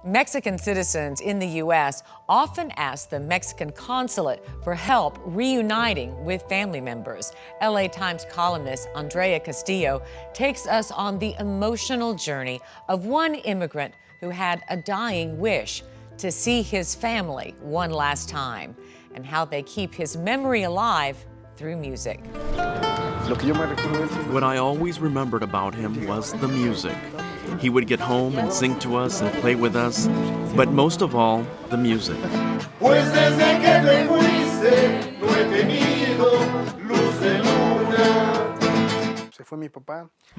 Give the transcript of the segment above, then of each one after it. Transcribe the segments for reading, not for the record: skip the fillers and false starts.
Mexican citizens in the U.S. often ask the Mexican consulate for help reuniting with family members. LA Times columnist Andrea Castillo takes us on the emotional journey of one immigrant who had a dying wish to see his family one last time, and how they keep his memory alive through music. What I always remembered about him was the music. He would get home and sing to us and play with us, but most of all, the music.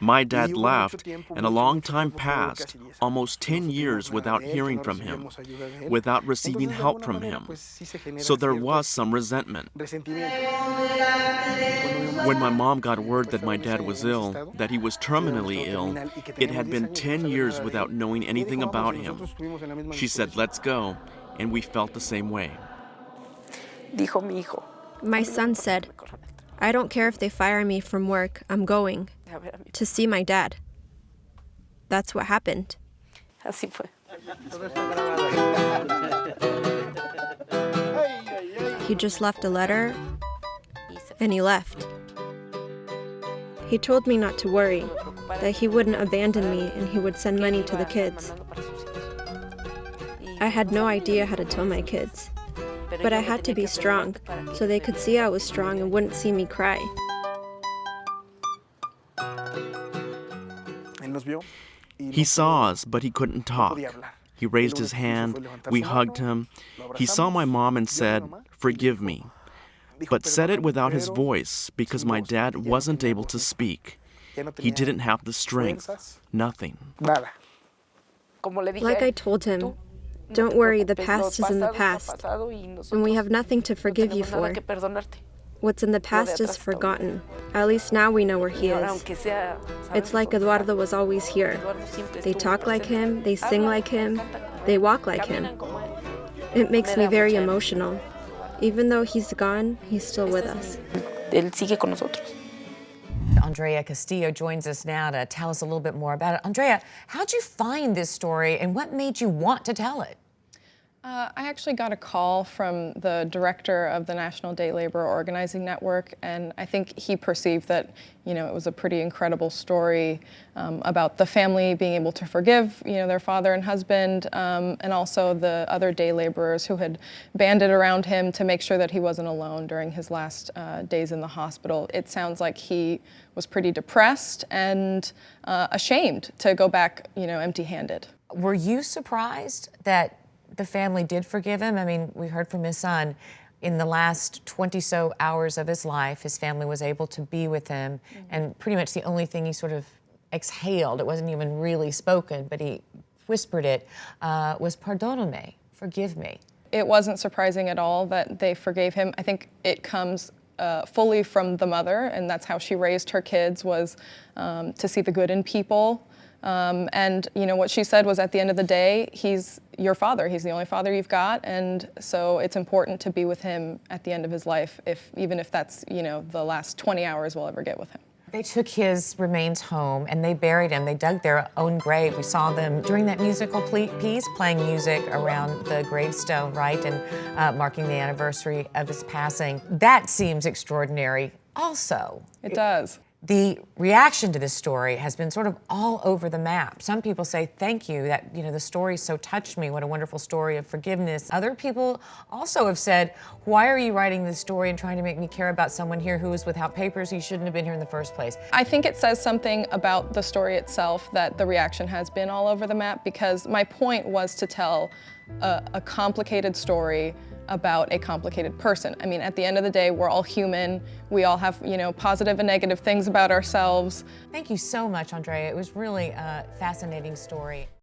My dad left, and a long time passed, almost 10 years without hearing from him, without receiving help from him. So there was some resentment. When my mom got word that my dad was ill, that he was terminally ill, it had been 10 years without knowing anything about him. She said, "Let's go," and we felt the same way. My son said, "I don't care if they fire me from work, I'm going to see my dad." That's what happened. He just left a letter and he left. He told me not to worry, that he wouldn't abandon me and he would send money to the kids. I had no idea how to tell my kids, but I had to be strong so they could see I was strong and wouldn't see me cry. He saw us, but he couldn't talk. He raised his hand, we hugged him. He saw my mom and said, "Forgive me," but said it without his voice because my dad wasn't able to speak. He didn't have the strength, nothing. Like I told him, don't worry, the past is in the past, and we have nothing to forgive you for. What's in the past is forgotten. At least now we know where he is. It's like Eduardo was always here. They talk like him, they sing like him, they walk like him. It makes me very emotional. Even though he's gone, he's still with us. Andrea Castillo joins us now to tell us a little bit more about it. Andrea, how'd you find this story and what made you want to tell it? I actually got a call from the director of the National Day Labor Organizing Network, and I think he perceived that, it was a pretty incredible story about the family being able to forgive, their father and husband, and also the other day laborers who had banded around him to make sure that he wasn't alone during his last days in the hospital. It sounds like he was pretty depressed and ashamed to go back, empty-handed. Were you surprised that the family did forgive him? I mean, we heard from his son, in the last 20-so hours of his life, his family was able to be with him, and pretty much the only thing he sort of exhaled, it wasn't even really spoken, but he whispered it, was "Perdóname," forgive me. It wasn't surprising at all that they forgave him. I think it comes fully from the mother, and that's how she raised her kids, was to see the good in people. And what she said was, at the end of the day, he's your father. He's the only father you've got, and so it's important to be with him at the end of his life, even if that's the last 20 hours we'll ever get with him. They took his remains home and they buried him. They dug their own grave. We saw them during that musical piece playing music around the gravestone, right, and marking the anniversary of his passing. That seems extraordinary also. It does. The reaction to this story has been sort of all over the map. Some people say, thank you, that the story so touched me, what a wonderful story of forgiveness. Other people also have said, why are you writing this story and trying to make me care about someone here who is without papers? He shouldn't have been here in the first place. I think it says something about the story itself that the reaction has been all over the map, because my point was to tell a complicated story about a complicated person. I mean, at the end of the day, we're all human. We all have, positive and negative things about ourselves. Thank you so much, Andrea. It was really a fascinating story.